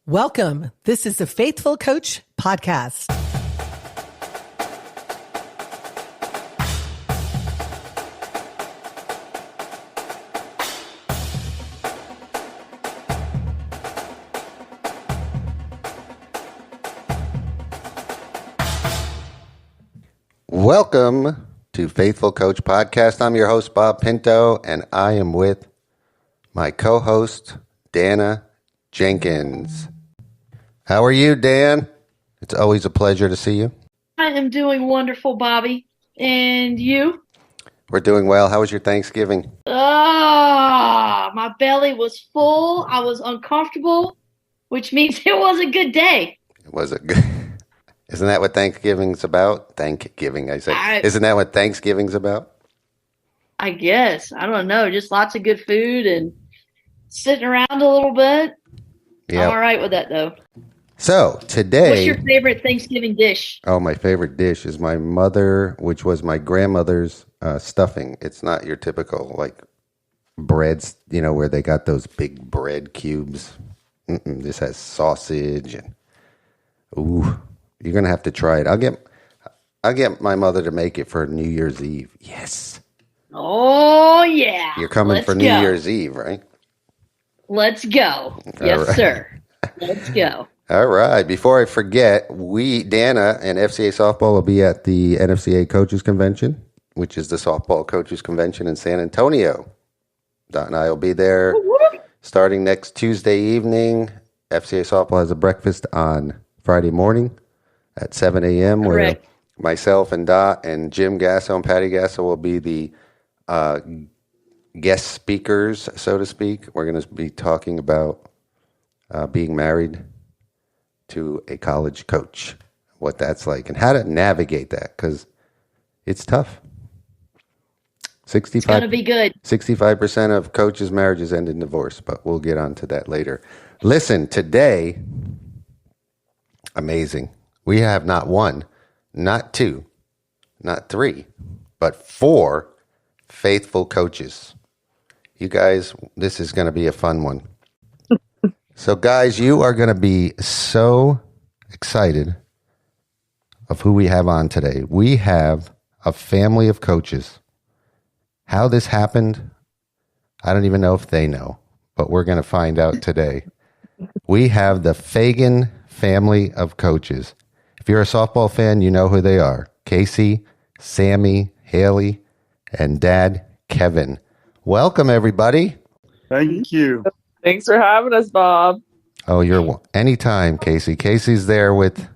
Welcome. This is the Faithful Coach Podcast. Welcome to Faithful Coach Podcast. I'm your host, Bob Pinto, and I am with my co-host, Dana Jenkins. How are you, Dan? It's always a pleasure to see you. I am doing wonderful, Bobby. And you? We're doing well. How was your Thanksgiving? My belly was full. I was uncomfortable, which means it was a good day. It was a good... Isn't that what Thanksgiving's about? Thanksgiving, I said. Isn't that what Thanksgiving's about? I guess. I don't know. Just lots of good food and sitting around a little bit. Yeah. I'm all right with that, though. So, today... What's your favorite Thanksgiving dish? Oh, my favorite dish is my mother, which was my grandmother's stuffing. It's not your typical, like, breads, you know, where they got those big bread cubes. This has sausage and... Ooh... You're gonna have to try it. I'll get my mother to make it for New Year's Eve. Yes. Oh yeah. You're coming for New Year's Eve, right? Let's go. Yes, right. Sir. Let's go. All right. Before I forget, Dana and FCA Softball will be at the NFCA Coaches Convention, which is the softball coaches convention in San Antonio. Dot and I will be there starting next Tuesday evening. FCA Softball has a breakfast on Friday morning at 7 a.m. where myself and Dot and Jim Gasso and Patty Gasso will be the guest speakers, so to speak. We're going to be talking about being married to a college coach, what that's like, and how to navigate that, because it's tough. 65, it's going to be good. 65% of coaches' marriages end in divorce, but we'll get on to that later. Listen, today... Amazing. We have not one, not two, not three, but 4 faithful coaches. You guys, this is going to be a fun one. So, guys, you are going to be so excited of who we have on today. We have a family of coaches. How this happened, I don't even know if they know, but we're going to find out today. We have the Fagan family of coaches. If you're a softball fan, you know who they are. Kasey, Sami, Haley, and Dad, Kevin. Welcome, everybody. Thank you. Thanks for having us, Bob. Oh, you're anytime, Kasey. Kasey's there with,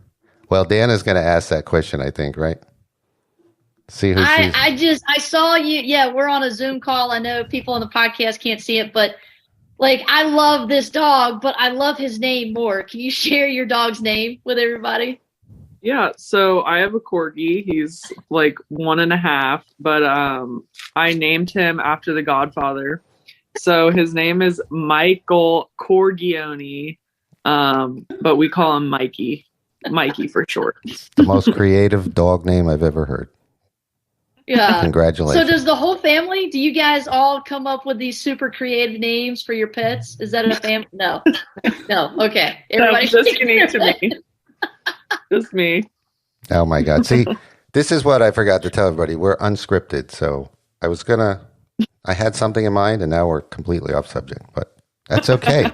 well, Dana's going to ask that question, I think, right? See who I saw you. Yeah, we're on a Zoom call. I know people on the podcast can't see it, but like, I love this dog, but I love his name more. Can you share your dog's name with everybody? Yeah, so I have a corgi. He's like 1.5, but I named him after the Godfather. So his name is Michael Corgione, but we call him Mikey. Mikey for short. The most creative dog name I've ever heard. Yeah. Congratulations. So does the whole family, do you guys all come up with these super creative names for your pets? Is that a family? No. No. Okay. Everybody. No, just unique to me. Just me. Oh my God. See, this is what I forgot to tell everybody. We're unscripted. So I had something in mind and now we're completely off subject, but that's okay.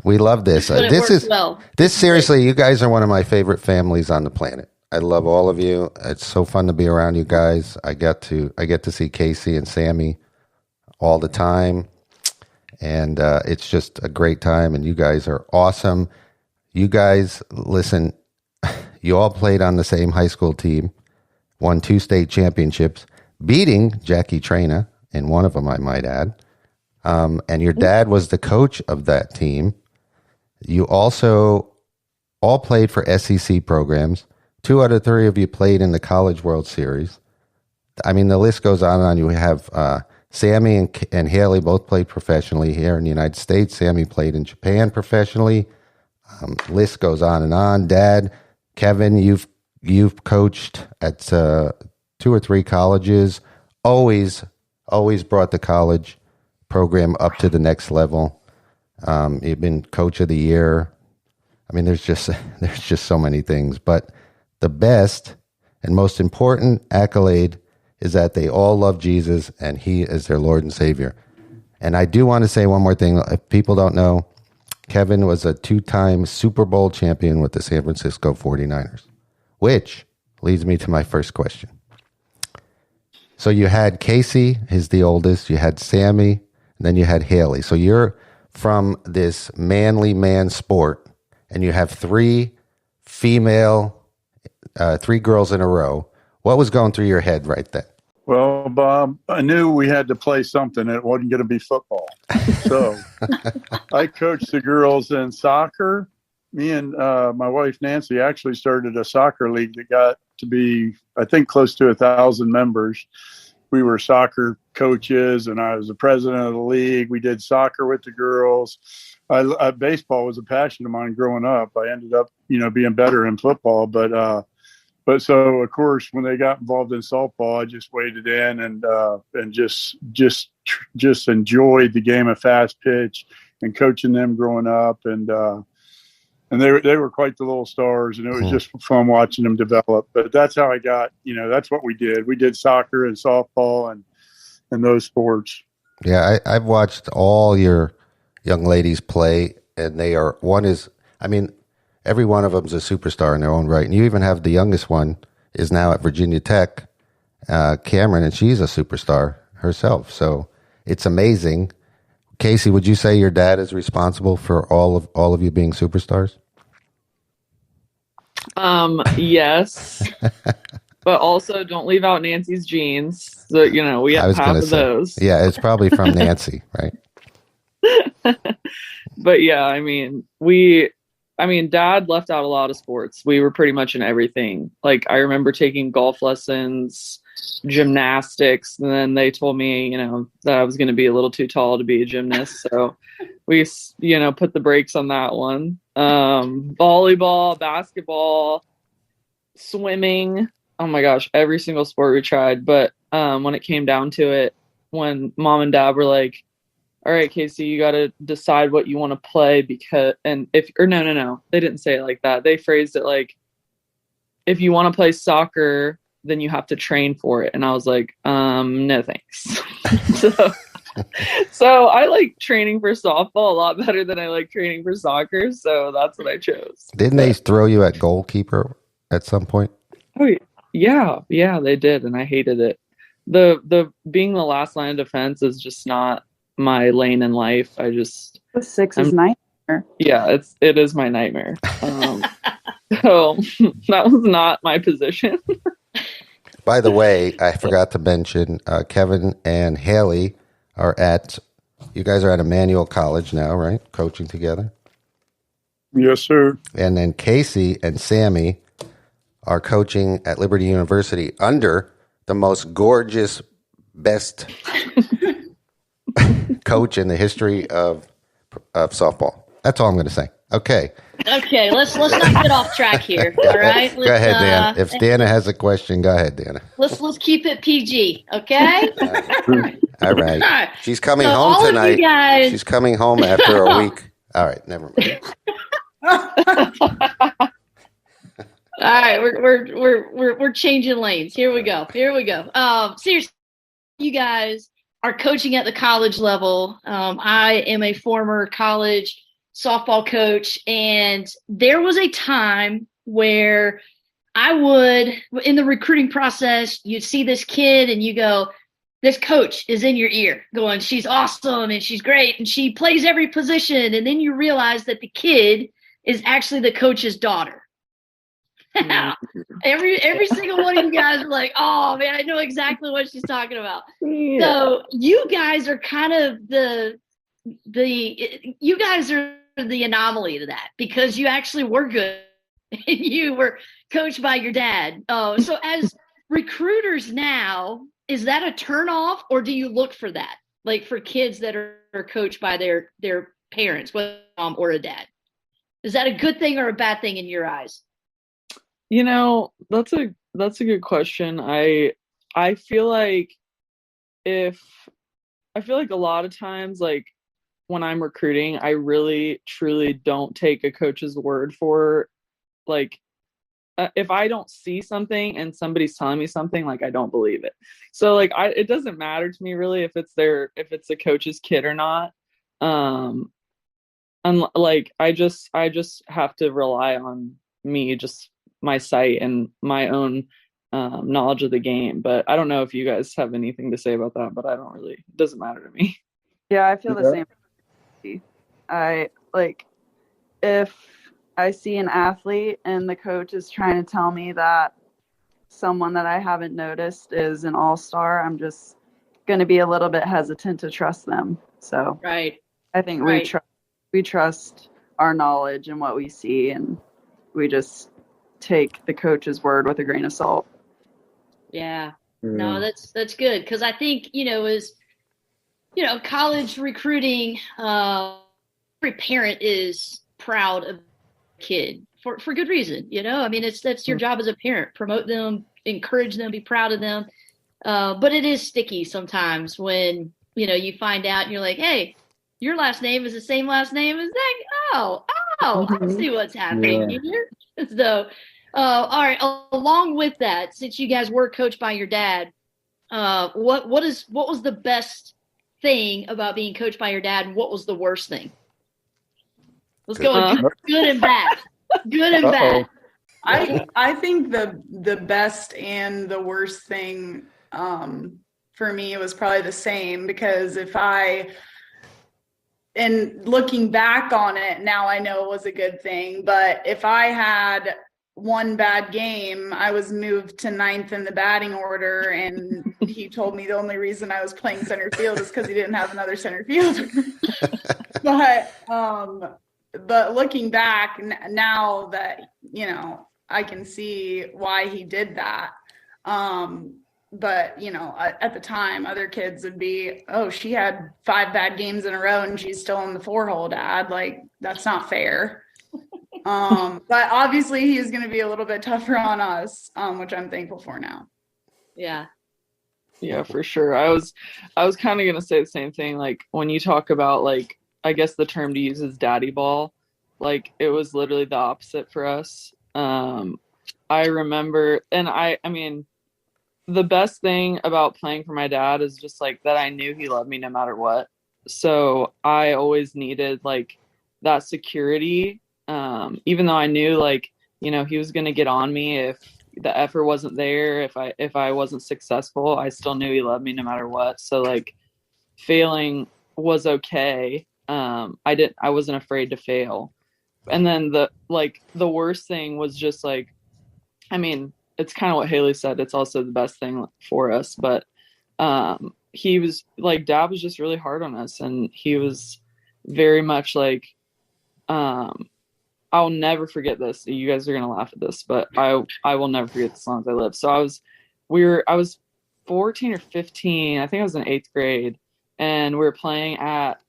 We love this. This seriously, you guys are one of my favorite families on the planet. I love all of you. It's so fun to be around you guys. I get to see Kasey and Sami all the time, and it's just a great time. And you guys are awesome. You guys, listen, you all played on the same high school team, won 2 state championships, beating Jackie Traina in one of them, I might add. And your dad was the coach of that team. You also all played for SEC programs. 2 out of 3 of you played in the College World Series. I mean, the list goes on and on. You have Sami and Haley both played professionally here in the United States. Sami played in Japan professionally. List goes on and on. Dad, Kevin, you've coached at 2 or 3 colleges. Always brought the college program up to the next level. You've been coach of the year I mean, there's just so many things, but the best and most important accolade is that they all love Jesus and he is their Lord and Savior. And I do want to say one more thing. If people don't know, Kevin was a 2-time Super Bowl champion with the San Francisco 49ers, which leads me to my first question. So you had Kasey, he's the oldest, you had Sami, and then you had Haley. So you're from this manly man sport, and you have 3 girls in a row. What was going through your head right then? Well, Bob, I knew we had to play something. It wasn't going to be football. So I coached the girls in soccer. Me and my wife, Nancy, actually started a soccer league that got to be, I think, close to 1,000 members. We were soccer coaches, and I was the president of the league. We did soccer with the girls. Baseball was a passion of mine growing up. I ended up, being better in football, but so of course when they got involved in softball, I just waded in and just enjoyed the game of Fastpitch and coaching them growing up, and they were quite the little stars, and it was just fun watching them develop. But that's how I got, that's what we did. We did soccer and softball and those sports. Yeah, I've watched all your young ladies play, and every one of them is a superstar in their own right. And you even have the youngest one is now at Virginia Tech, Cameron, and she's a superstar herself. So it's amazing. Kasey, would you say your dad is responsible for all of you being superstars? Yes. But also don't leave out Nancy's genes. So, we have half of those. Yeah, it's probably from Nancy, right? But yeah, Dad left out a lot of sports. We were pretty much in everything. Like, I remember taking golf lessons, gymnastics, and then they told me, that I was going to be a little too tall to be a gymnast. So we, put the brakes on that one. Volleyball, basketball, swimming. Oh my gosh, every single sport we tried. But when it came down to it, when Mom and Dad were like, all right, Kasey, you got to decide what you want to play no, they didn't say it like that. They phrased it like, if you want to play soccer, then you have to train for it. And I was like, no, thanks. So I like training for softball a lot better than I like training for soccer. So that's what I chose. Didn't they throw you at goalkeeper at some point? Oh, yeah, they did. And I hated it. The being the last line of defense is just not my lane in life. The 6 is nightmare. Yeah, it is my nightmare. So that was not my position. By the way, I forgot to mention Kevin and Haley you guys are at Emmanuel College now, right? Coaching together. Yes, sir. And then Kasey and Sami are coaching at Liberty University under the most gorgeous, best coach in the history of softball. That's all I'm going to say. Okay. Okay, let's not get off track here. All right. Go ahead, Dan. If Dana has a question, go ahead, Dana. Let's keep it PG. Okay. All right. She's coming home tonight. She's coming home after a week. All right. Never mind. All right, we're changing lanes. Here we go. Seriously, you guys are coaching at the college level. I am a former college softball coach, and there was a time where I would, in the recruiting process, you'd see this kid and you go, this coach is in your ear going, she's awesome and she's great and she plays every position. And then you realize that the kid is actually the coach's daughter. Every single one of you guys are like, oh man, I know exactly what she's talking about. Yeah. So you guys are kind of you guys are the anomaly to that, because you actually were good and you were coached by your dad. So as recruiters now, is that a turnoff, or do you look for that? Like for kids that are coached by their parents, whether a mom or a dad, is that a good thing or a bad thing in your eyes? That's a good question. I feel like a lot of times, like, when I'm recruiting, I really truly don't take a coach's word for, like, if I don't see something and somebody's telling me something, like, I don't believe it. So like, it doesn't matter to me really if it's a coach's kid or not. And like, I just have to rely on me, just my sight and my own knowledge of the game. But I don't know if you guys have anything to say about that, but I don't really, it doesn't matter to me. Yeah, I feel the same. I like, if I see an athlete and the coach is trying to tell me that someone that I haven't noticed is an all-star, I'm just going to be a little bit hesitant to trust them. So Right. I think Right. we trust our knowledge and what we see, and we just take the coach's word with a grain of salt. Yeah. No, that's good, because I think, as college recruiting, every parent is proud of a kid for good reason. I mean, that's your job as a parent: promote them, encourage them, be proud of them. But it is sticky sometimes when you find out and you're like, hey, your last name is the same last name as that. Oh, I see what's happening here. So, all right. Along with that, since you guys were coached by your dad, what was the best thing about being coached by your dad, and what was the worst thing? Let's go good and bad. Good and bad. I think the best and the worst thing for me was probably the same, because and looking back on it now, I know it was a good thing, but if I had one bad game, I was moved to 9th in the batting order, and he told me the only reason I was playing center field is because he didn't have another center fielder. But looking back now that, I can see why he did that. But, at the time, other kids would be, oh, she had 5 bad games in a row and she's still in the 4-hole, Dad. Like, that's not fair. But obviously he is going to be a little bit tougher on us, which I'm thankful for now. Yeah. Yeah, for sure. I was kind of going to say the same thing. Like, when you talk about, like, I guess the term to use is daddy ball, like, it was literally the opposite for us. I remember, and I mean, the best thing about playing for my dad is just like that I knew he loved me no matter what. So I always needed like that security. Even though I knew like, he was going to get on me if the effort wasn't there, if I wasn't successful, I still knew he loved me no matter what. So like, failing was okay. I wasn't afraid to fail. And then the worst thing was just like, I mean, it's kind of what Haley said. It's also the best thing for us. But he was like, Dad was just really hard on us. And he was very much like, I'll never forget this. You guys are going to laugh at this, but I will never forget this as long as I live. So I was 14 or 15. I think I was in 8th grade. And we were playing at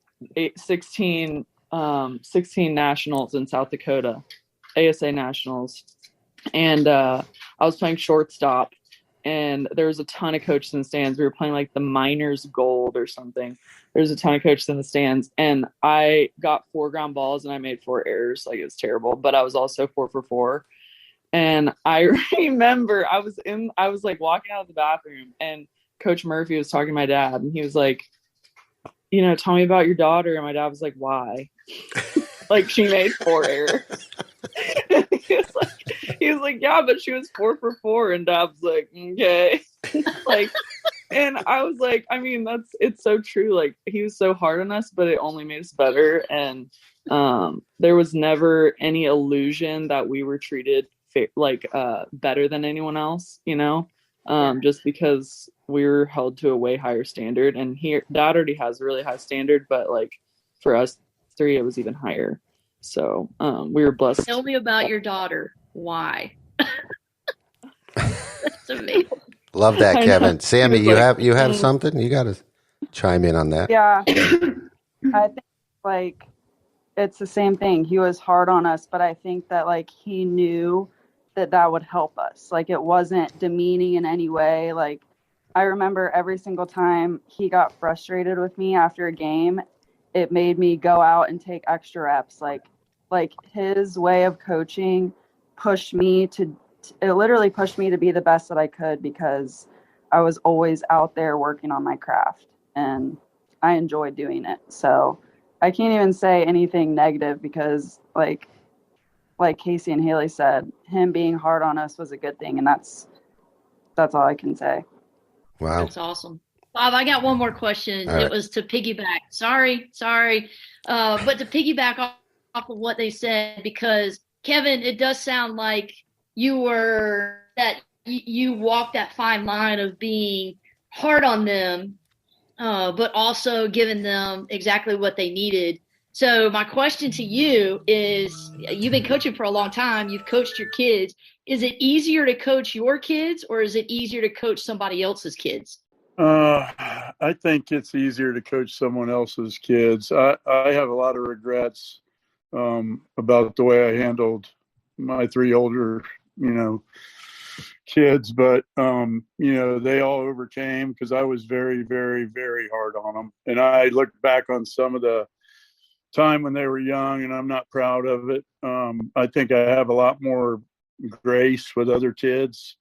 16 nationals in South Dakota, ASA nationals. And I was playing shortstop, and there was a ton of coaches in the stands. We were playing like the minors gold or something. There's a ton of coaches in the stands, and I got 4 ground balls and I made 4 errors. Like, it was terrible, but I was also 4 for 4. And I remember I was like walking out of the bathroom, and Coach Murphy was talking to my dad, and he was like, tell me about your daughter. And my dad was like, why? Like, she made 4 errors. he was like, yeah, but she was 4 for 4. And Dad was like, okay. Like, and I was like, I mean, it's so true. Like, he was so hard on us, but it only made us better. And there was never any illusion that we were treated better than anyone else, just because we were held to a way higher standard. And Dad already has a really high standard, but like for us 3, it was even higher. So we were blessed. Tell me about your daughter. Why? That's amazing. Love that, Kevin. Sami, you have something? You got to chime in on that. Yeah. I think like it's the same thing. He was hard on us, but I think that like he knew that would help us. Like, it wasn't demeaning in any way. Like, I remember every single time he got frustrated with me after a game, it made me go out and take extra reps. Like his way of coaching pushed me it literally pushed me to be the best that I could, because I was always out there working on my craft and I enjoyed doing it. So I can't even say anything negative, because like Kasey and Haley said, him being hard on us was a good thing, and that's all I can say. Wow. That's awesome. Bob, I got one more question. All right. It was to piggyback. Sorry. But to piggyback off of what they said, because Kevin, it does sound like you walked that fine line of being hard on them, but also giving them exactly what they needed. So my question to you is, you've been coaching for a long time. You've coached your kids. Is it easier to coach your kids, or is it easier to coach somebody else's kids? I think it's easier to coach someone else's kids. I have a lot of regrets about the way I handled my 3 older, kids, but they all overcame, because I was very, very, very hard on them. And I look back on some of the time when they were young, and I'm not proud of it. I think I have a lot more grace with other kids.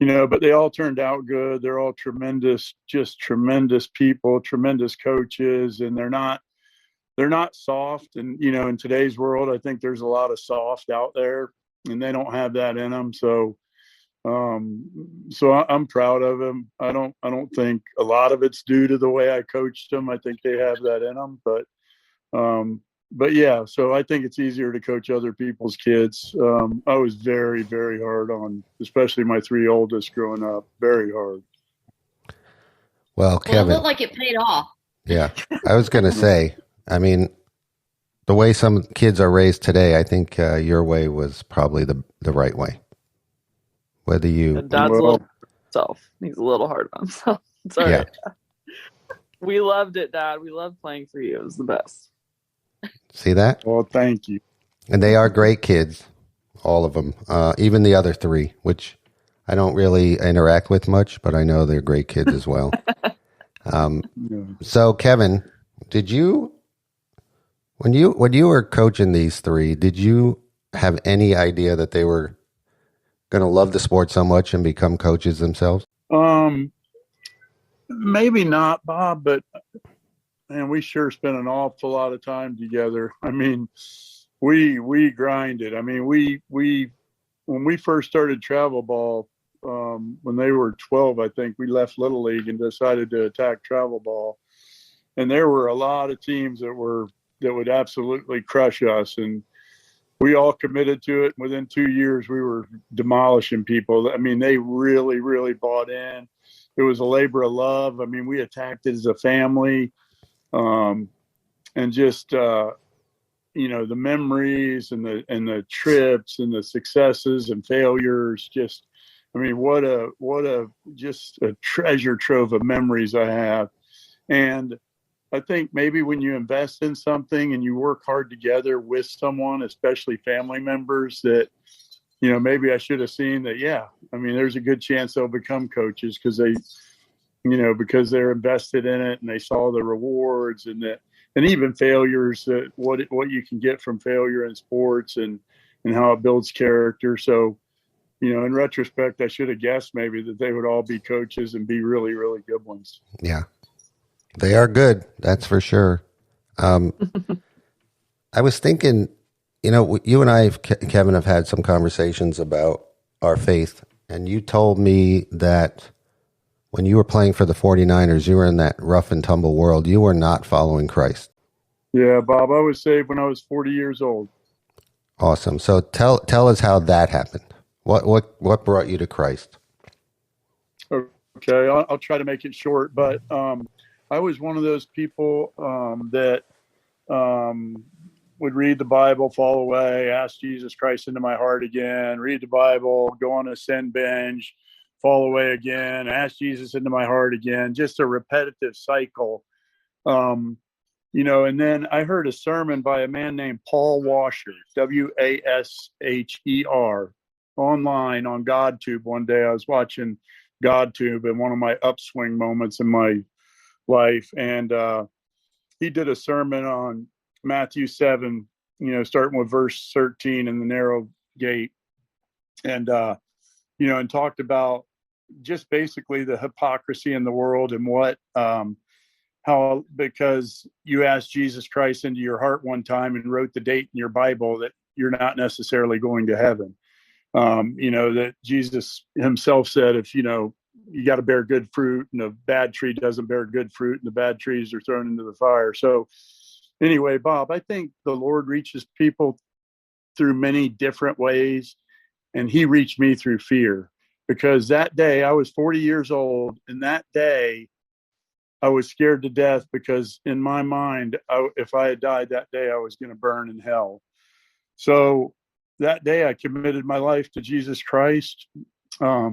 But they all turned out good. They're all tremendous people, tremendous coaches, and they're not soft. And, in today's world, I think there's a lot of soft out there, and they don't have that in them. So I'm proud of them. I don't think a lot of it's due to the way I coached them. I think they have that in them, but yeah, so I think it's easier to coach other people's kids. I was very, very hard on, especially my 3 oldest growing up, very hard. Well, Kevin. Well, it looked like it paid off. Yeah. I was going to say, I mean, the way some kids are raised today, I think your way was probably the right way. Whether you... Dad's a little hard on himself. He's a little hard on himself. It's all right. We loved it, Dad. We loved playing for you. It was the best. See that? Well, thank you. And they are great kids, all of them. Even the other 3, which I don't really interact with much, but I know they're great kids as well. So, Kevin, did you, when you were coaching these 3, did you have any idea that they were going to love the sport so much and become coaches themselves? Maybe not, Bob, but man, we sure spent an awful lot of time together. I mean, we grinded. I mean, we when we first started travel ball, when they were 12, I think we left Little League and decided to attack travel ball. And there were a lot of teams that would absolutely crush us, and we all committed to it. Within 2 years, we were demolishing people. I mean, they really, really bought in. It was a labor of love. I mean, we attacked it as a family. And just, the memories and the trips and the successes and failures, just, I mean, what a treasure trove of memories I have. And I think maybe when you invest in something and you work hard together with someone, especially family members, that, maybe I should have seen that. Yeah. I mean, there's a good chance they'll become coaches because because they're invested in it and they saw the rewards and even failures, that what you can get from failure in sports and how it builds character. So, in retrospect, I should have guessed maybe that they would all be coaches and be really, really good ones. Yeah, they are good. That's for sure. I was thinking, you and I, Kevin, have had some conversations about our faith, and you told me that when you were playing for the 49ers, you were in that rough and tumble world. You were not following Christ. Yeah, Bob, I was saved when I was 40 years old. Awesome. So tell us how that happened. What brought you to Christ? Okay, I'll try to make it short, but I was one of those people that would read the Bible, fall away, ask Jesus Christ into my heart again, read the Bible, go on a sin binge, fall away again, ask Jesus into my heart again, just a repetitive cycle. And then I heard a sermon by a man named Paul Washer, Washer, online on GodTube one day. I was watching GodTube in one of my upswing moments in my life. And he did a sermon on Matthew 7, starting with verse 13 in the narrow gate. And, and talked about just basically the hypocrisy in the world and how, because you asked Jesus Christ into your heart one time and wrote the date in your Bible, that you're not necessarily going to heaven. That Jesus himself said, if, you got to bear good fruit, and a bad tree doesn't bear good fruit, and the bad trees are thrown into the fire. So anyway, Bob, I think the Lord reaches people through many different ways, and he reached me through fear, because that day I was 40 years old, and that day I was scared to death, because in my mind, if I had died that day, I was going to burn in hell. So that day I committed my life to Jesus Christ. I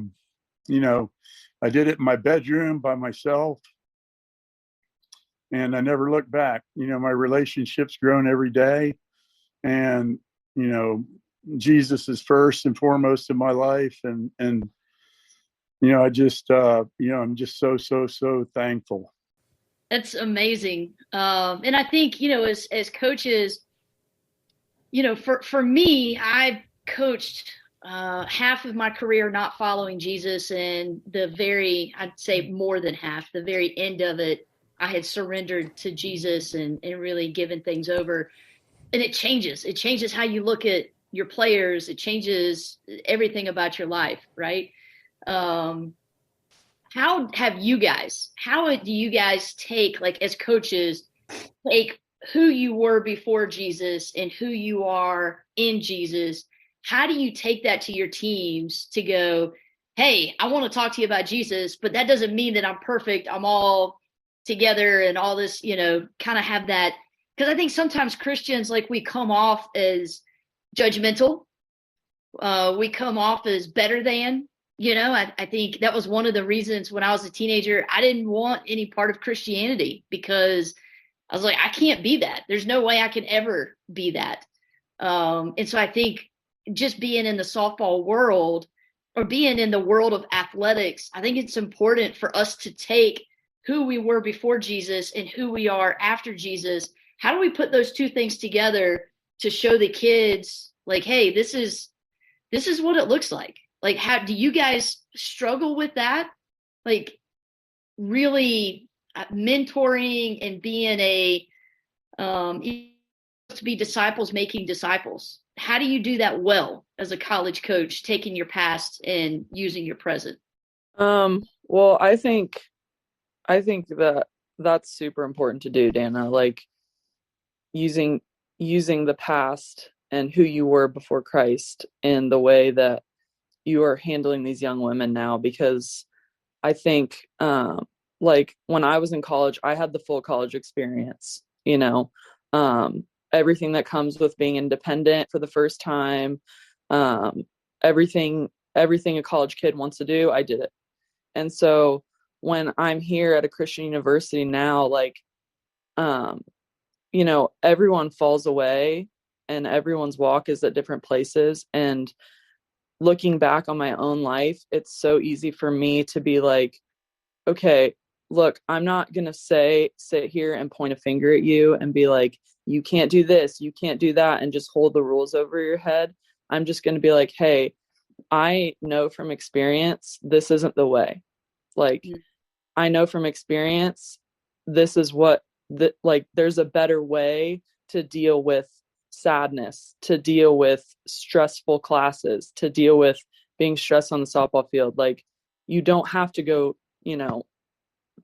did it in my bedroom by myself, and I never looked back. My relationship's grown every day, and, Jesus is first and foremost in my life. And I just, I'm just so thankful. That's amazing. And I think, as coaches, for me, I've coached half of my career not following Jesus, and I'd say more than half, the very end of it, I had surrendered to Jesus and really given things over. And it changes how you look at your players. It changes everything about your life, right? How do you guys take, like, as coaches, take who you were before Jesus and who you are in Jesus? How do you take that to your teams to go, hey, I want to talk to you about Jesus, but that doesn't mean that I'm perfect, I'm all together and all this, kind of have that? Because I think sometimes Christians, like, we come off as judgmental. We come off as better than, I think that was one of the reasons when I was a teenager, I didn't want any part of Christianity, because I was like, I can't be that. There's no way I can ever be that. And so I think just being in the softball world, or being in the world of athletics, I think it's important for us to take who we were before Jesus and who we are after Jesus. How do we put those two things together to show the kids, like, hey, this is what it looks like? Like, how do you guys struggle with that? Like, really mentoring and being to be disciples making disciples. How do you do that well as a college coach, taking your past and using your present? Well, I think that's super important to do, Dana. Like, using the past and who you were before Christ in the way that you are handling these young women now, because I think like when I was in college, I had the full college experience, everything that comes with being independent for the first time, everything a college kid wants to do, I did it. And so when I'm here at a Christian university now, like, everyone falls away and everyone's walk is at different places. And looking back on my own life, it's so easy for me to be like, okay, look, I'm not going to sit here and point a finger at you and be like, you can't do this, you can't do that, and just hold the rules over your head. I'm just going to be like, hey, I know from experience, this isn't the way. Like, I know from experience, this is there's a better way to deal with sadness, to deal with stressful classes, to deal with being stressed on the softball field. Like, you don't have to go,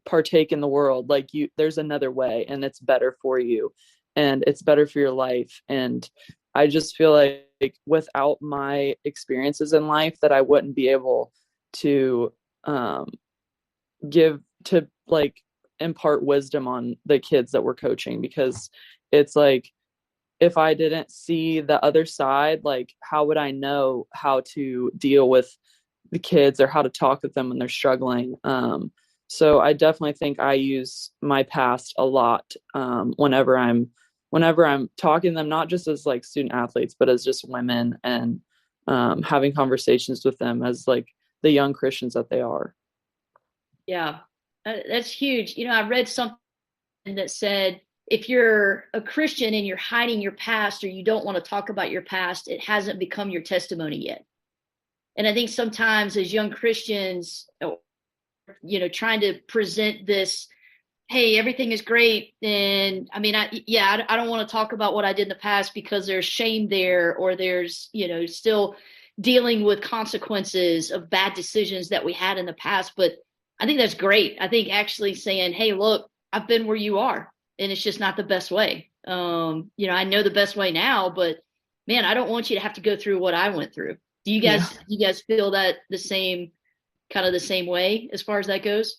partake in the world. Like, there's another way, and it's better for you, and it's better for your life. And I just feel like without my experiences in life, that I wouldn't be able to impart wisdom on the kids that we're coaching, because it's like, if I didn't see the other side, like, how would I know how to deal with the kids or how to talk with them when they're struggling? So I definitely think I use my past a lot whenever I'm talking to them, not just as like student athletes, but as just women, and having conversations with them as like the young Christians that they are. Yeah, that's huge. I read something that said if you're a Christian and you're hiding your past or you don't want to talk about your past, it hasn't become your testimony yet. And I think sometimes as young Christians, trying to present this, hey, everything is great. And I mean, I don't want to talk about what I did in the past because there's shame there, or there's, still dealing with consequences of bad decisions that we had in the past. But I think that's great. I think actually saying, hey, look, I've been where you are, and it's just not the best way. I know the best way now, but man, I don't want you to have to go through what I went through. Do you guys feel that the same way as far as that goes?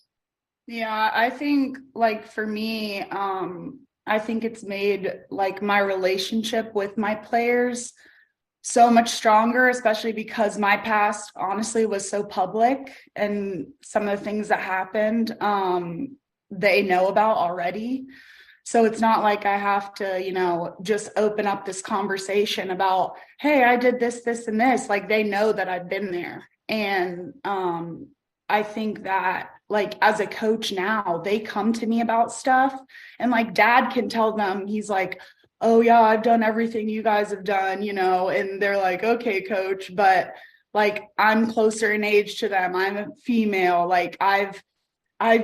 Yeah, I think like for me, I think it's made like my relationship with my players so much stronger, especially because my past honestly was so public, and some of the things that happened, they know about already. So it's not like I have to, just open up this conversation about, hey, I did this, this, and this. Like, they know that I've been there. And I think that, like, as a coach now, they come to me about stuff. And, like, Dad can tell them, he's like, oh, yeah, I've done everything you guys have done, and they're like, okay, coach. But, like, I'm closer in age to them. I'm a female. Like, I've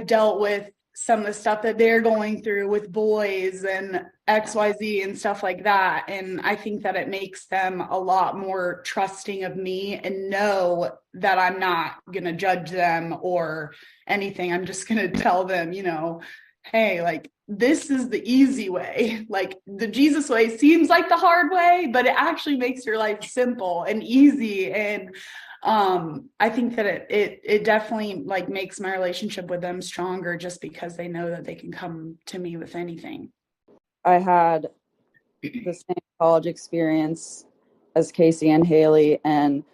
dealt with some of the stuff that they're going through with boys and XYZ and stuff like that. And I think that it makes them a lot more trusting of me and know that I'm not going to judge them or anything. I'm just going to tell them, hey, like, this is the easy way. Like, the Jesus way seems like the hard way, but it actually makes your life simple and easy. And I think that it definitely like makes my relationship with them stronger, just because they know that they can come to me with anything. I had the same college experience as Kasey and Haley, and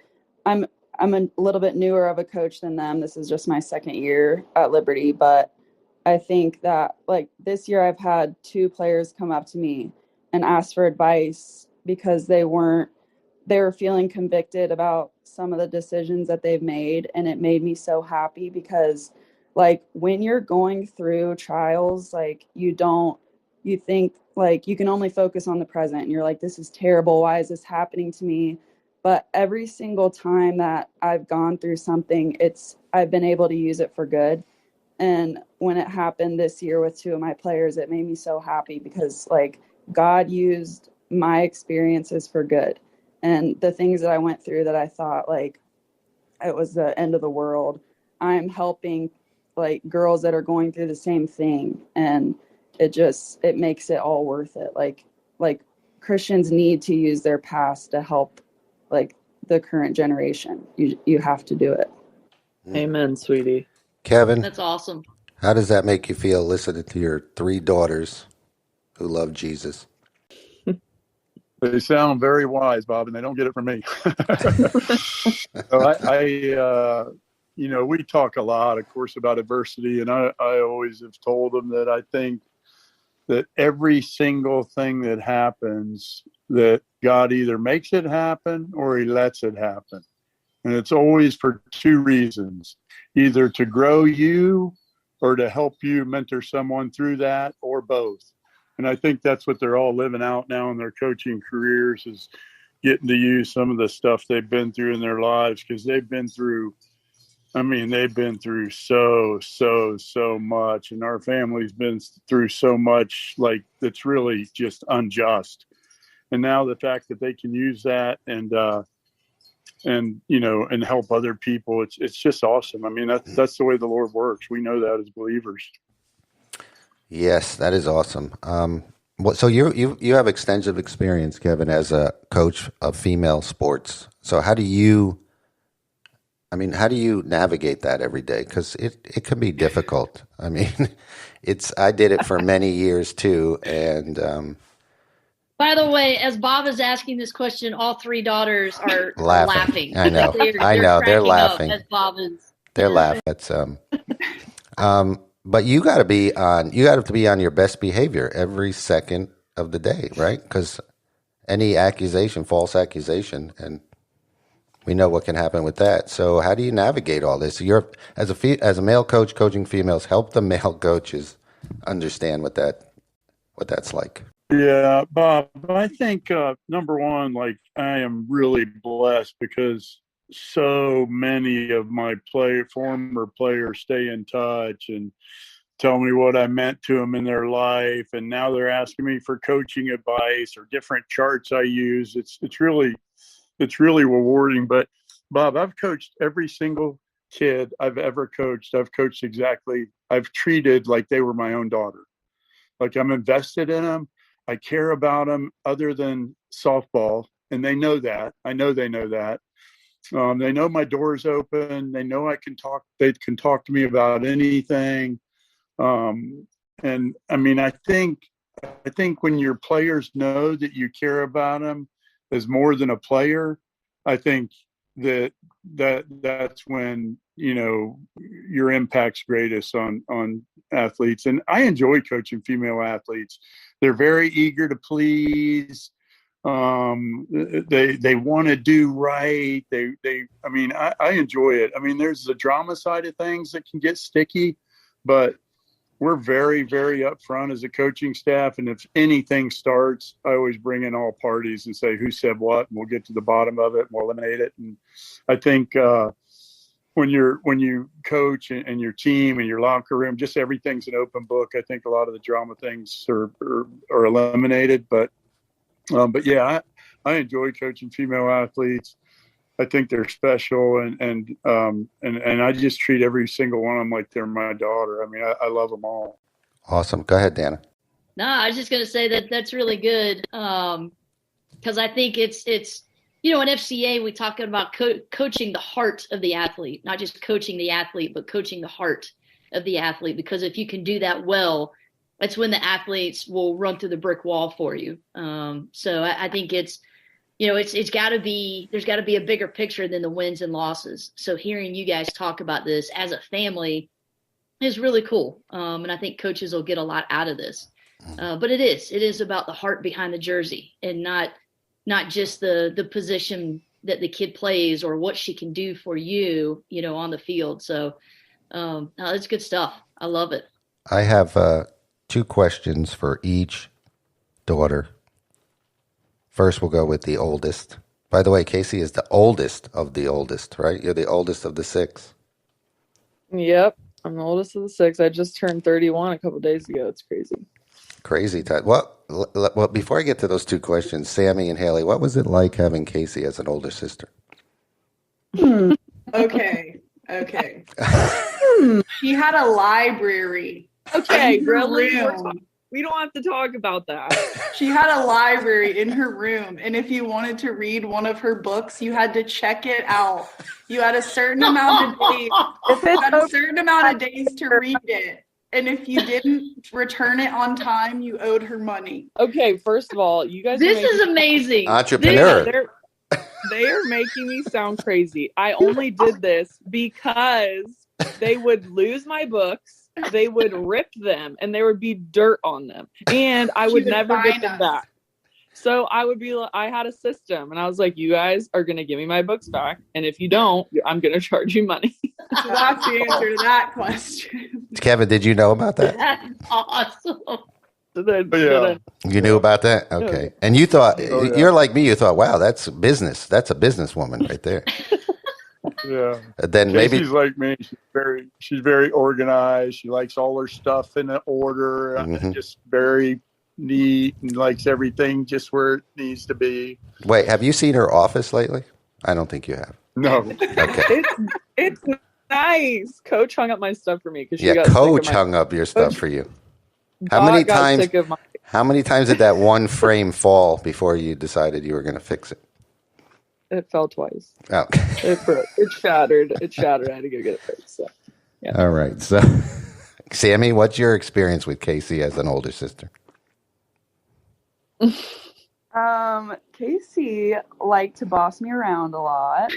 I'm a little bit newer of a coach than them. This is just my second year at Liberty, but I think that like this year I've had 2 players come up to me and ask for advice because they were feeling convicted about some of the decisions that they've made. And it made me so happy because like when you're going through trials, like you think like you can only focus on the present and you're like, this is terrible. Why is this happening to me? But every single time that I've gone through something, I've been able to use it for good. And when it happened this year with 2 of my players, it made me so happy because like God used my experiences for good. And the things that I went through that I thought like it was the end of the world, I'm helping like girls that are going through the same thing. And it makes it all worth it. Like Christians need to use their past to help like the current generation. You have to do it. Amen, sweetie. Kevin, That's awesome. how does that make you feel listening to your 3 daughters who love Jesus? They sound very wise, Bob, and they don't get it from me. So we talk a lot, of course, about adversity, and I always have told them that I think that every single thing that happens, that God either makes it happen or he lets it happen. And it's always for 2 reasons, either to grow you or to help you mentor someone through that, or both. And I think that's what they're all living out now in their coaching careers, is getting to use some of the stuff they've been through in their lives, because they've been through so much. And our family's been through so much, like, that's really just unjust. And now the fact that they can use that and help other people, it's just awesome. I mean, that's the way the Lord works. We know that as believers. Yes, that is awesome. So you have extensive experience, Kevin, as a coach of female sports. So how do you navigate that every day? Because it can be difficult. I mean, I did it for many years too. And by the way, as Bob is asking this question, all 3 daughters are laughing. I know. They're laughing. As Bob is. They're laughing. That's but you got to be on your best behavior every second of the day, right? Because any false accusation, and we know what can happen with that. So how do you navigate all this? You're as a male coach coaching females, help the male coaches understand what that what that's like. Yeah, Bob, I think number one, like I am really blessed because so many of my former players stay in touch and tell me what I meant to them in their life, and now they're asking me for coaching advice or different charts I use. It's really rewarding. But Bob, I've coached every single kid I've ever coached. I've treated like they were my own daughter. Like I'm invested in them. I care about them other than softball, and they know that. I know they know that. They know my door's open. They know I can talk. They can talk to me about anything. And I mean, I think when your players know that you care about them as more than a player, I think that's when, you know, your impact's greatest on athletes. And I enjoy coaching female athletes. They're very eager to please. They want to do right. I enjoy it. I mean, there's the drama side of things that can get sticky, but we're very, very upfront as a coaching staff. And if anything starts, I always bring in all parties and say who said what, and we'll get to the bottom of it and we'll eliminate it. And I think when you coach and your team and your locker room, just everything's an open book. I think a lot of the drama things are eliminated. But yeah, I enjoy coaching female athletes. I think they're special, and I just treat every single one of them like they're my daughter. I mean, I love them all. Awesome. Go ahead, Dana. No, I was just going to say that's really good, because I think it's in FCA we talk about coaching the heart of the athlete, not just coaching the athlete, but coaching the heart of the athlete. Because if you can do that well, that's when the athletes will run through the brick wall for you. So I think it's got to be, there's got to be a bigger picture than the wins and losses. So hearing you guys talk about this as a family is really cool. And I think coaches will get a lot out of this. But it is about the heart behind the jersey, and not just the position that the kid plays or what she can do for you, on the field. So that's good stuff. I love it. I have 2 questions for each daughter. First, we'll go with the oldest. By the way, Kasey is the oldest of the oldest, right? You're the oldest of the 6. Yep, I'm the oldest of the 6. I just turned 31 a couple days ago. It's crazy. Crazy time. Well, before I get to those 2 questions, Sami and Haley, what was it like having Kasey as an older sister? Okay. She had a library. Okay, in her really? room. We don't have to talk about that. She had a library in her room, and if you wanted to read one of her books, you had to check it out. You had a certain amount of days. You had a certain amount of days to read it, and if you didn't return it on time, you owed her money. Okay, first of all, you guys. This is amazing. Entrepreneur. They are making me sound crazy. I only did this because they would lose my books. They would rip them, and there would be dirt on them, and I would never get them back. So I would be like, I had a system, and I was like, you guys are going to give me my books back, and if you don't, I'm going to charge you money. So that's the answer to that question. Kevin, did you know about that? That's awesome. You knew about that? Okay. And you thought, you're like me, you thought, wow, that's business. That's a businesswoman right there. Yeah. Then maybe she's like me. She's very organized. She likes all her stuff in order, just very neat, and likes everything just where it needs to be. Wait, have you seen her office lately? I don't think you have. No. Okay. It's nice. Coach hung up my stuff for me because Coach hung up your stuff for you. How many times did that one frame fall before you decided you were going to fix it? It fell twice. Oh. It broke. It shattered. I had to go get it fixed. So, yeah. All right. So, Sami, what's your experience with Kasey as an older sister? Kasey liked to boss me around a lot.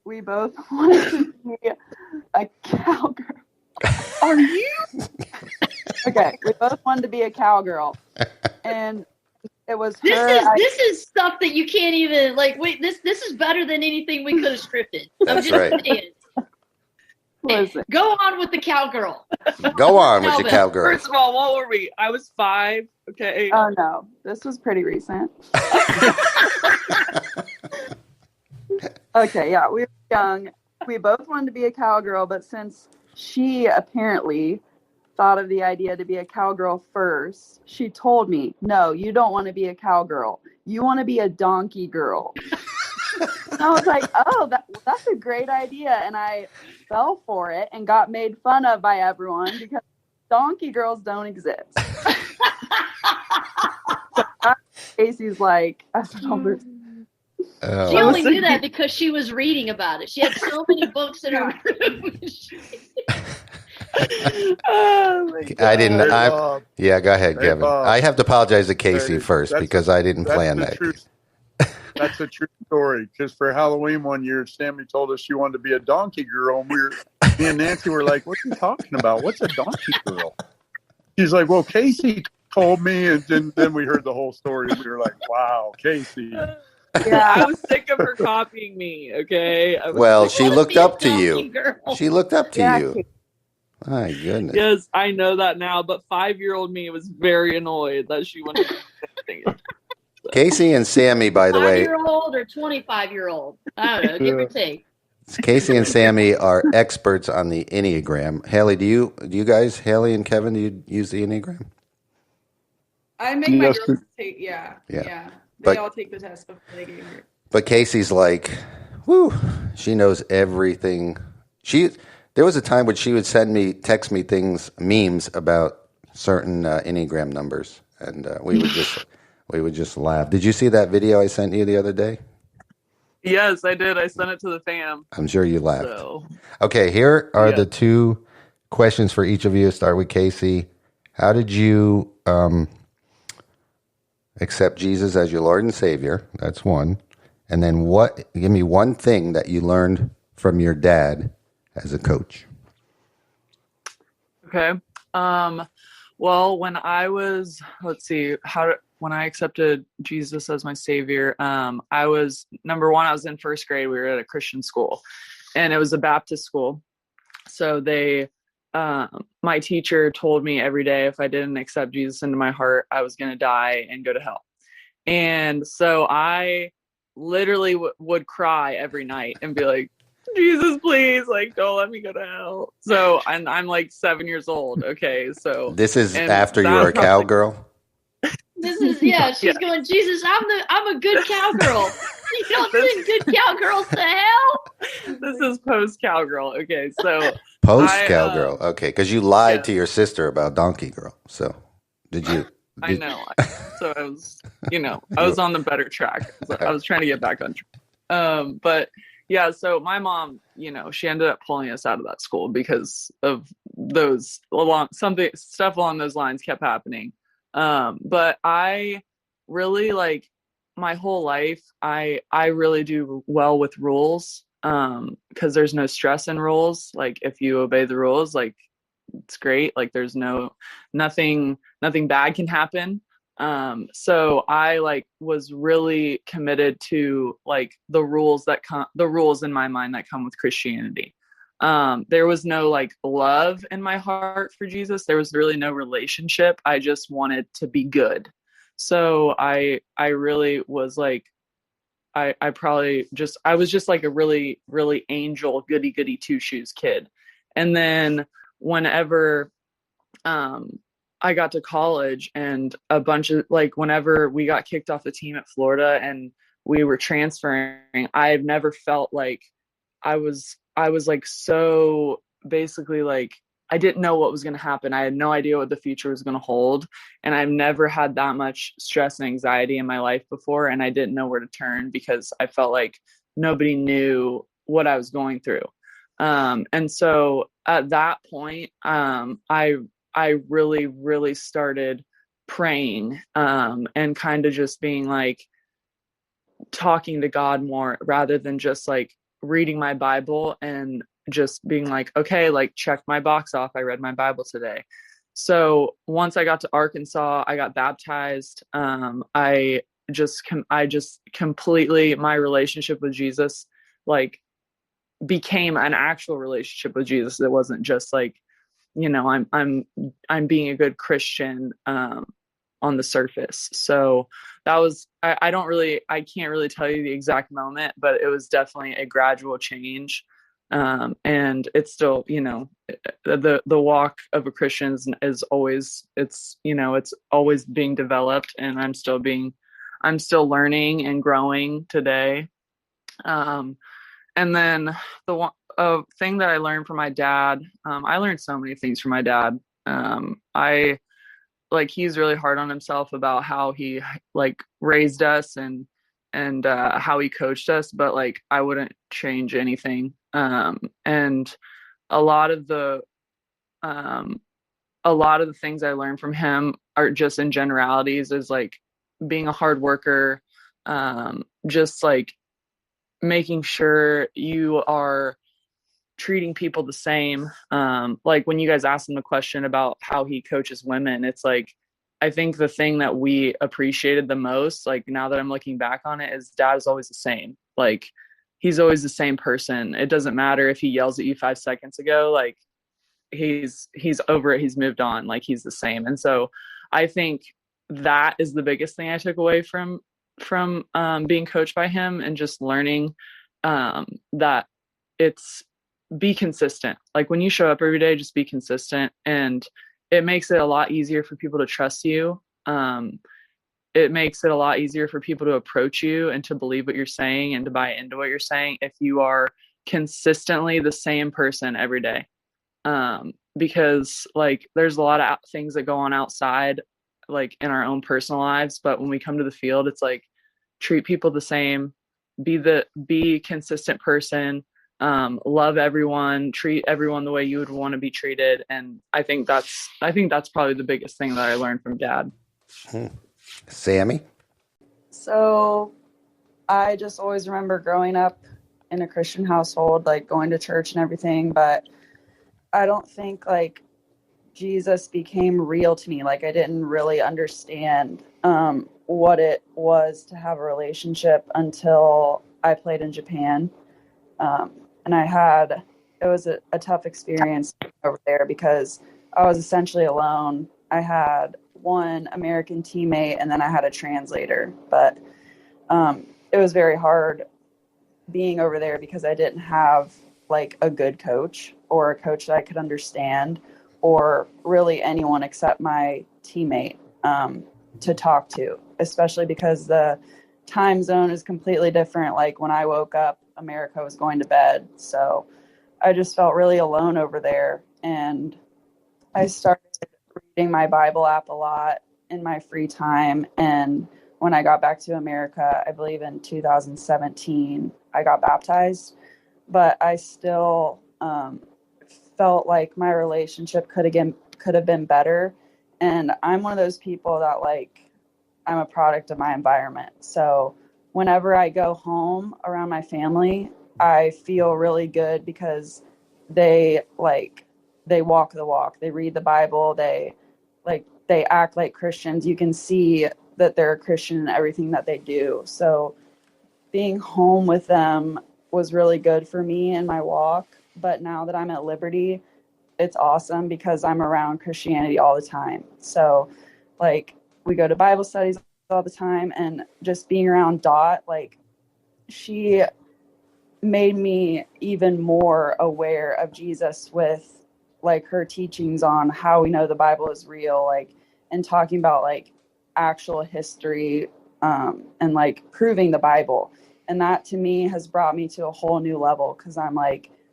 We both wanted to be a cowgirl. Are you? Okay, we both wanted to be a cowgirl, and it was her. This is stuff that you can't even wait. This is better than anything we could have scripted. That's right. Listen, Go on with the cowgirl. Go on with your Melvin. cowgirl. First of all, what were we? I was 5. Okay. oh no, this was pretty recent. Okay, yeah, we were young. We both wanted to be a cowgirl, but since she apparently thought of the idea to be a cowgirl first, she told me, no, you don't want to be a cowgirl. You want to be a donkey girl. And I was like, oh, that's a great idea. And I fell for it and got made fun of by everyone because donkey girls don't exist. Kasey's like, I told her. She only knew that because she was reading about it. She had so many books in her room. Oh my God. I didn't. Hey, Bob. Yeah, go ahead, Hey, Kevin. Bob. I have to apologize to Kasey Hey, first that's- because I didn't plan that. That's a true story. Because for Halloween one year, Sami told us she wanted to be a donkey girl, and me and Nancy were like, "What are you talking about? What's a donkey girl?" She's like, "Well, Kasey told me," and then we heard the whole story. And we were like, "Wow, Kasey." Yeah, I was sick of her copying me. Okay. I was Well, sick she of- looked up to Donkey you. girl. She looked up to Yeah, you. My goodness. Yes, I know that now, but 5-year-old me was very annoyed that she wanted to do it. Kasey and Sami, by the way, 5-year-old or 25-year-old. I don't know, give or take. Kasey and Sami are experts on the Enneagram. Haley, do you guys, Haley and Kevin, do you use the Enneagram? I make my Yes, girls take, yeah. Yeah. They But- all take the test before they get here. But Casey's like, whoo, she knows everything. There was a time when she would text me memes about certain Enneagram numbers, and we would just laugh. Did you see that video I sent you the other day? Yes, I did. I sent it to the fam. I'm sure you laughed. So Okay, here are Yeah. the 2 questions for each of you. Start with Kasey. How did you accept Jesus as your Lord and Savior? That's one. And then give me one thing that you learned from your dad as a coach. okay. Well, when I was, when I accepted Jesus as my savior, I was number one. I was in 1st grade. We were at a Christian school, and it was a Baptist school. So my teacher told me every day if I didn't accept Jesus into my heart, I was going to die and go to hell. And so I literally would cry every night and be like, Jesus, please, like, don't let me go to hell. So I'm like 7 years old. Okay. So This is and after you that- were a cowgirl? This is she's going, Jesus, I'm a good cowgirl. You don't send good cowgirls to hell. This is post cowgirl. Okay. So Post I, cowgirl. Okay, because you lied yeah. to your sister about Donkey Girl. So did you? I know. So I was, I was on the better track. I was trying to get back on track. But yeah, so my mom, she ended up pulling us out of that school because of those stuff along those lines kept happening. But I really my whole life, I really do well with rules. Because there's no stress in rules. Like if you obey the rules, like it's great. Like there's nothing bad can happen. So I was really committed to the rules in my mind that come with Christianity. There was no love in my heart for Jesus. There was really no relationship. I just wanted to be good. So I really was I was just a really, really angel, goody two shoes kid. And then whenever, I got to college and a bunch of whenever we got kicked off the team at Florida and we were transferring, I've never felt like I was so basically I didn't know what was going to happen. I had no idea what the future was going to hold. And I've never had that much stress and anxiety in my life before. And I didn't know where to turn because I felt like nobody knew what I was going through. And so at that point, I really, really started praying, and kind of just being talking to God more rather than just reading my Bible and just being okay, check my box off. I read my Bible today. So once I got to Arkansas, I got baptized. I just completely, my relationship with Jesus, became an actual relationship with Jesus. It wasn't just like, I'm being a good Christian on the surface. So that was, I can't really tell you the exact moment, but it was definitely a gradual change. And it's still, the walk of a Christian is always, it's always being developed, and I'm still learning and growing today. And then the one thing that I learned from my dad, I learned so many things from my dad. He's really hard on himself about how he raised us and how he coached us, but I wouldn't change anything. And a lot of the things I learned from him are just in generalities, is being a hard worker, just making sure you are treating people the same. When you guys asked him the question about how he coaches women, it's I think the thing that we appreciated the most, now that I'm looking back on it, is Dad is always the same. He's always the same person. It doesn't matter if he yells at you 5 seconds ago, he's over it. He's moved on. He's the same. And so I think that is the biggest thing I took away from being coached by him, and just learning that it's be consistent. When you show up every day, just be consistent, and it makes it a lot easier for people to trust you. It makes it a lot easier for people to approach you and to believe what you're saying and to buy into what you're saying if you are consistently the same person every day. Because there's a lot of things that go on outside, in our own personal lives, but when we come to the field, it's treat people the same, be consistent person, love everyone, treat everyone the way you would want to be treated. And I think that's probably the biggest thing that I learned from Dad. Sami? So I just always remember growing up in a Christian household, going to church and everything, but I don't think Jesus became real to me. I didn't really understand what it was to have a relationship until I played in Japan. And it was a tough experience over there because I was essentially alone. I had one American teammate, and then I had a translator, but it was very hard being over there because I didn't have a good coach or a coach that I could understand, or really anyone except my teammate to talk to, especially because the time zone is completely different. When I woke up, America was going to bed. So I just felt really alone over there. And I started reading my Bible app a lot in my free time. And when I got back to America, I believe in 2017, I got baptized. But I still felt like my relationship could have been better. And I'm one of those people that I'm a product of my environment. So whenever I go home around my family, I feel really good because they walk the walk. They read the Bible. They act like Christians. You can see that they're a Christian in everything that they do. So being home with them was really good for me in my walk. But now that I'm at Liberty, it's awesome because I'm around Christianity all the time. So we go to Bible studies all the time, and just being around Dot, she made me even more aware of Jesus with her teachings on how we know the Bible is real, and talking about actual history and proving the Bible. And that to me has brought me to a whole new level, because I'm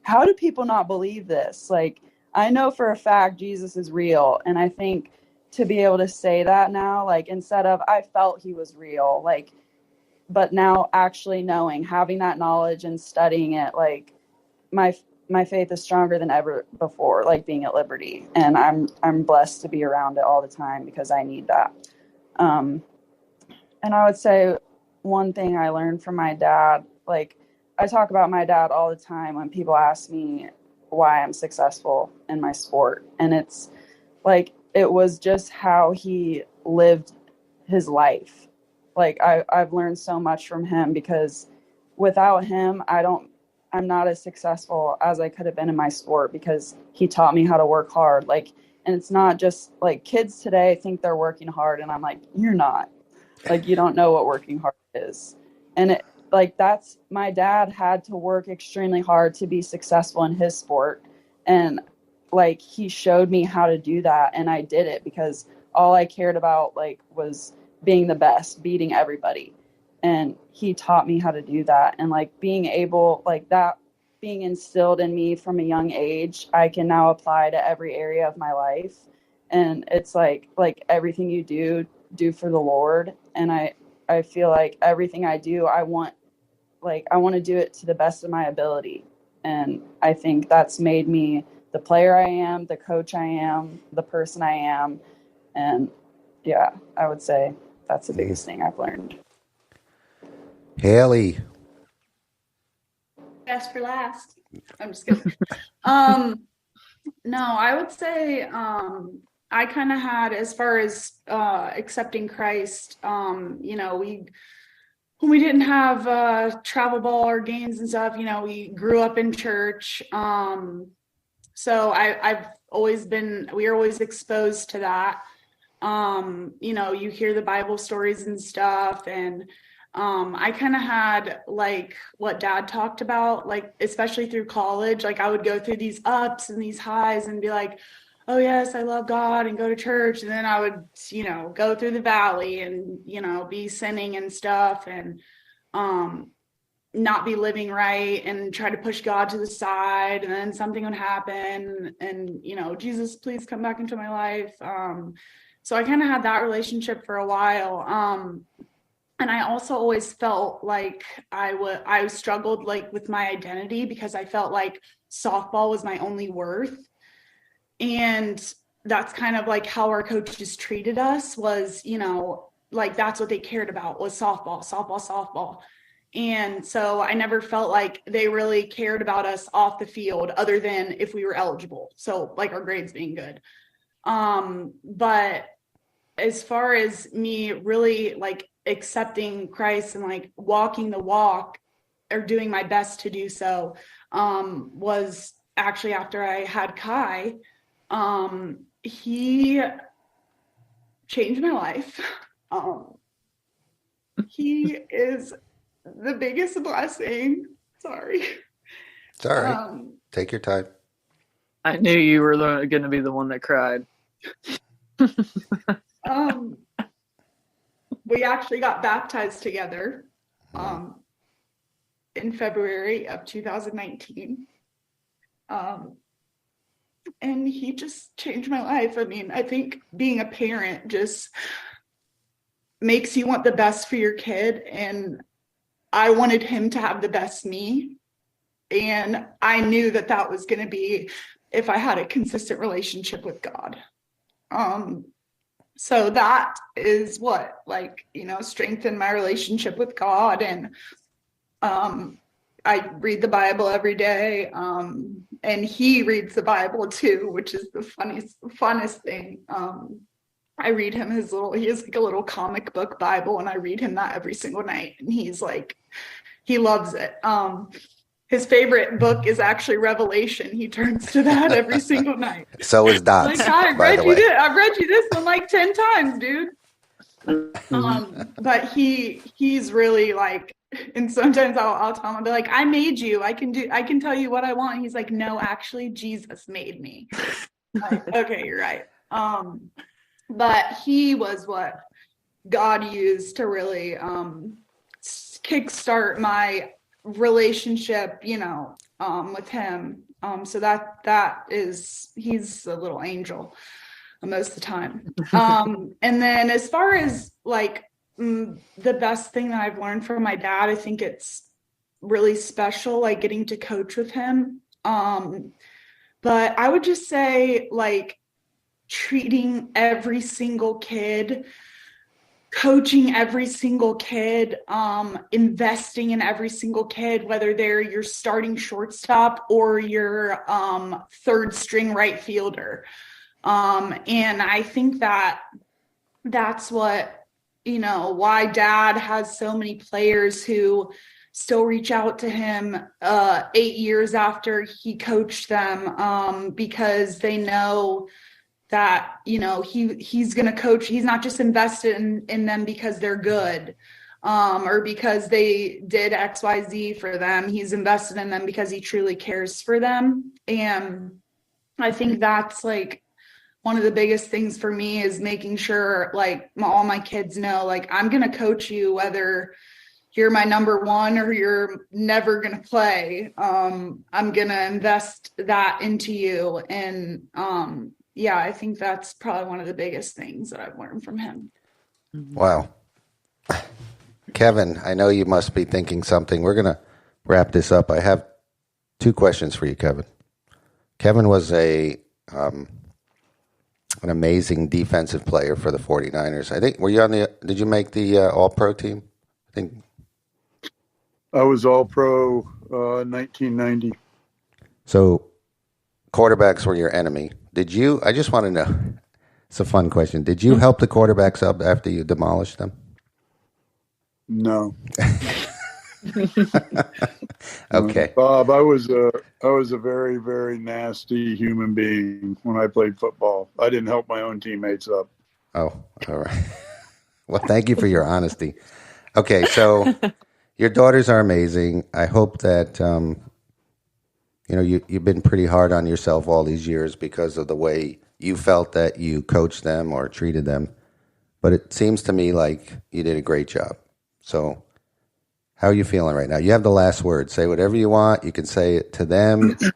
how do people not believe this? I know for a fact Jesus is real. And I think to be able to say that now, instead of I felt he was real, but now actually knowing, having that knowledge and studying it, my faith is stronger than ever before, being at Liberty. And I'm blessed to be around it all the time because I need that. And I would say one thing I learned from my dad, I talk about my dad all the time when people ask me why I'm successful in my sport. And it's it was just how he lived his life. I've learned so much from him, because without him, I don't I'm not as successful as I could have been in my sport because he taught me how to work hard. Like, and it's not just like kids today think they're working hard, and I'm like, you're not. Like, you don't know what working hard is. And it, like, that's, my dad had to work extremely hard to be successful in his sport. And like, he showed me how to do that, and I did it because all I cared about like was being the best, beating everybody. And he taught me how to do that. And like being able, like that being instilled in me from a young age, I can now apply to every area of my life. And it's like everything you do for the Lord. And I feel like everything I do, I want to do it to the best of my ability. And I think that's made me the player I am, the coach I am, the person I am. And yeah, I would say that's the biggest thing I've learned. Haley. Best for last. I'm just kidding. No, I would say I kind of had, as far as accepting Christ, you know, when we didn't have travel ball or games and stuff, you know, we grew up in church. So I've always been, we are always exposed to that. You know, you hear the Bible stories and stuff, and I kind of had like what Dad talked about, like especially through college. Like I would go through these ups and these highs and be like, oh yes, I love God, and go to church. And then I would, you know, go through the valley and, you know, be sinning and stuff, and not be living right and try to push God to the side. And then something would happen and, you know, Jesus, please come back into my life. So I kind of had that relationship for a while. And I also always felt like I struggled like with my identity because I felt like softball was my only worth. And that's kind of like how our coaches treated us, was, you know, like that's what they cared about was softball, softball, softball. And so I never felt like they really cared about us off the field other than if we were eligible. So like our grades being good. But as far as me really like accepting Christ and like walking the walk or doing my best to do so, was actually after I had Kai. He changed my life. He is the biggest blessing. Sorry. It's all right. Take your time. I knew you were going to be the one that cried. We actually got baptized together in February of 2019. And he just changed my life. I mean, I think being a parent just makes you want the best for your kid. And I wanted him to have the best me. And I knew that that was going to be if I had a consistent relationship with God. So that is what, like, you know, strengthened my relationship with God. And I read the Bible every day. And he reads the Bible too, which is the funnest thing. I read him he has like a little comic book Bible, and I read him that every single night. And he's like, he loves it. His favorite book is actually Revelation. He turns to that every single night. So is Dots. Like, I've read you this one like 10 times, dude. But he's really like, and sometimes I'll tell him, I'll be like, I made you. I can tell you what I want. And he's like, no, actually, Jesus made me. Like, okay, you're right. But he was what God used to really kickstart my relationship, you know, with him. So that is, he's a little angel most of the time. And then as far as like the best thing that I've learned from my dad, I think it's really special, like getting to coach with him. But I would just say, like, treating every single kid, coaching every single kid, investing in every single kid, whether they're your starting shortstop or your third string right fielder. And I think that's what, you know, why Dad has so many players who still reach out to him 8 years after he coached them, because they know that, you know, he's going to coach. He's not just invested in them because they're good, or because they did XYZ for them. He's invested in them because he truly cares for them. And I think that's like one of the biggest things for me, is making sure like all my kids know, like, I'm going to coach you whether you're my number one or you're never going to play. I'm going to invest that into you. And yeah, I think that's probably one of the biggest things that I've learned from him. Wow. Kevin, I know you must be thinking something. We're going to wrap this up. I have 2 questions for you, Kevin. Kevin was an amazing defensive player for the 49ers. I think, did you make the All-Pro team? I think. I was All-Pro 1990. So quarterbacks were your enemy. I just want to know, it's a fun question. Did you help the quarterbacks up after you demolished them? No. Okay. Bob, I was a very, very nasty human being when I played football. I didn't help my own teammates up. Oh, all right. Well, thank you for your honesty. Okay, so your daughters are amazing. I hope that you've been pretty hard on yourself all these years because of the way you felt that you coached them or treated them. But it seems to me like you did a great job. So how are you feeling right now? You have the last word. Say whatever you want. You can say it to them. You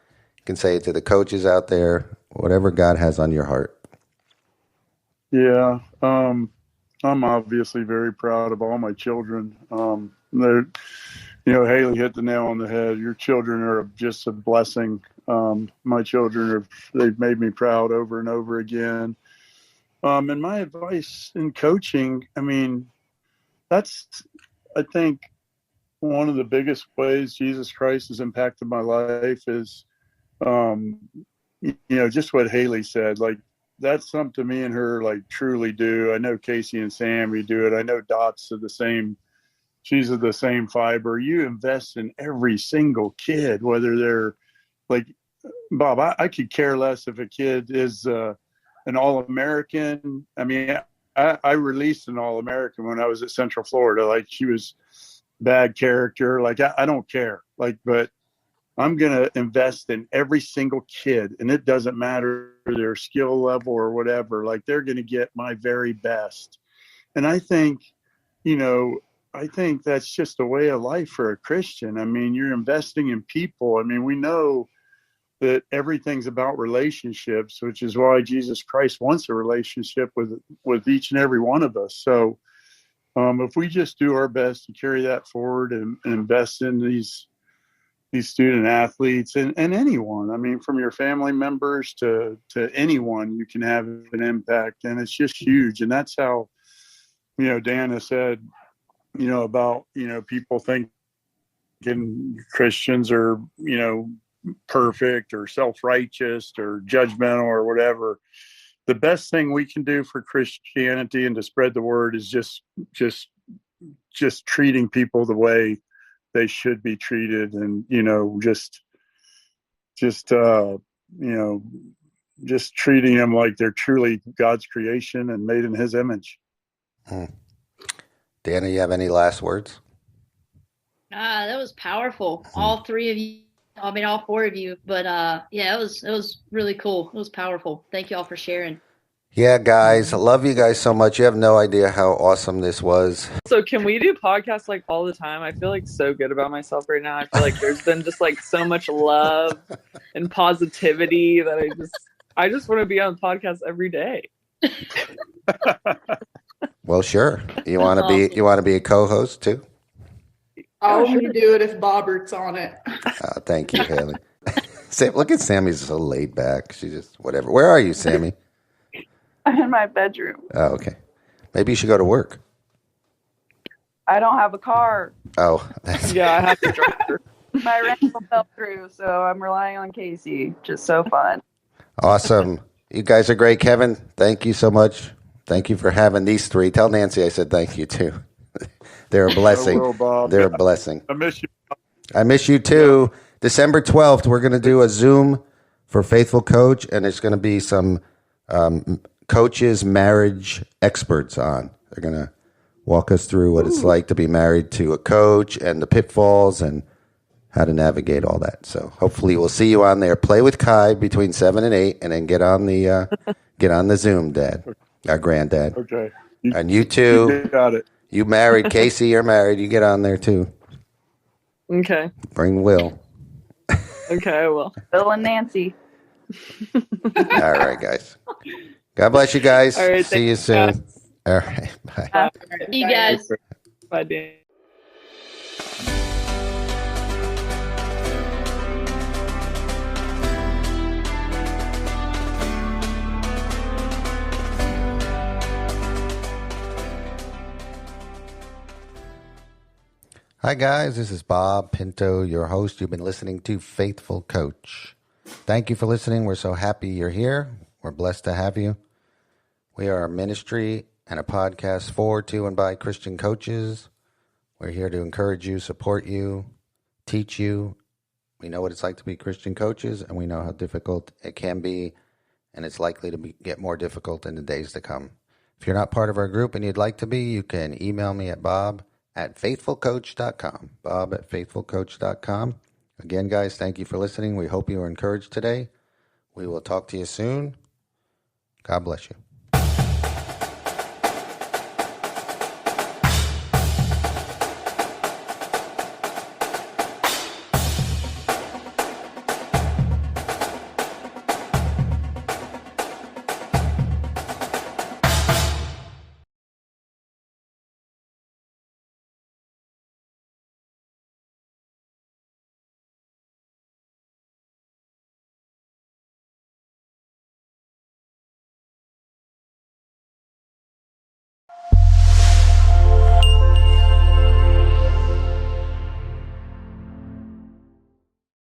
can say it to the coaches out there, whatever God has on your heart. Yeah. I'm obviously very proud of all my children. Haley hit the nail on the head. Your children are just a blessing. My children they've made me proud over and over again. And my advice in coaching, I mean, that's, I think, one of the biggest ways Jesus Christ has impacted my life is, just what Haley said. Like, that's something me and her like truly do. I know Kasey and Sami do it. I know Dot's of the same. She's of the same fiber. You invest in every single kid, whether they're like Bob. I could care less if a kid is an All-American. I mean, I released an All-American when I was at Central Florida. Like, she was bad character. Like, I don't care. Like, but I'm going to invest in every single kid, and it doesn't matter their skill level or whatever. Like, they're going to get my very best. And I think that's just a way of life for a Christian. I mean, you're investing in people. I mean, we know that everything's about relationships, which is why Jesus Christ wants a relationship with each and every one of us. So if we just do our best to carry that forward and invest in these student athletes and anyone, I mean, from your family members to anyone, you can have an impact. And it's just huge. And that's how, Dana said, about, people thinking Christians are, perfect or self-righteous or judgmental or whatever. The best thing we can do for Christianity and to spread the word is just treating people the way they should be treated, and just treating them like they're truly God's creation and made in His image. Dana, you have any last words? That was powerful. All 3 of you. I mean, all 4 of you. But yeah, it was really cool. It was powerful. Thank you all for sharing. Yeah, guys, I love you guys so much. You have no idea how awesome this was. So can we do podcasts like all the time? I feel like so good about myself right now. I feel like there's been just like so much love and positivity that I just want to be on podcasts every day. Well, sure. You want to be a co-host too? I'll only do it if Bobbert's on it. Thank you, Haley. Look at Sammy's so laid back. She just whatever. Where are you, Sami? I'm in my bedroom. Oh, okay. Maybe you should go to work. I don't have a car. Oh. Yeah, I have to drive her. My rental fell through, so I'm relying on Kasey. Just so fun. Awesome. You guys are great. Kevin, thank you so much. Thank you for having these 3. Tell Nancy I said thank you too. They're a I blessing. will, Bob. They're a blessing. I miss you. I miss you too. December 12th, we're going to do a Zoom for Faithful Coach, and there's going to be some coaches, marriage experts on. They're going to walk us through what it's like to be married to a coach and the pitfalls and how to navigate all that. So hopefully we'll see you on there. Play with Kai between 7 and 8, and then get on the Zoom, Dad, our granddad. Okay. And you too. You got it. You married, Kasey. You're married. You get on there too. Okay. Bring Will. Okay, I will. Bill and Nancy. All right, guys. God bless you guys. All right, see you soon. All right. Bye. You guys. Bye, Dan. Hi, guys. This is Bob Pinto, your host. You've been listening to Faithful Coach. Thank you for listening. We're so happy you're here. We're blessed to have you. We are a ministry and a podcast for, to, and by Christian coaches. We're here to encourage you, support you, teach you. We know what it's like to be Christian coaches, and we know how difficult it can be, and it's likely to get more difficult in the days to come. If you're not part of our group and you'd like to be, you can email me at bob@faithfulcoach.com. bob@faithfulcoach.com. Again, guys, thank you for listening. We hope you were encouraged today. We will talk to you soon. God bless you.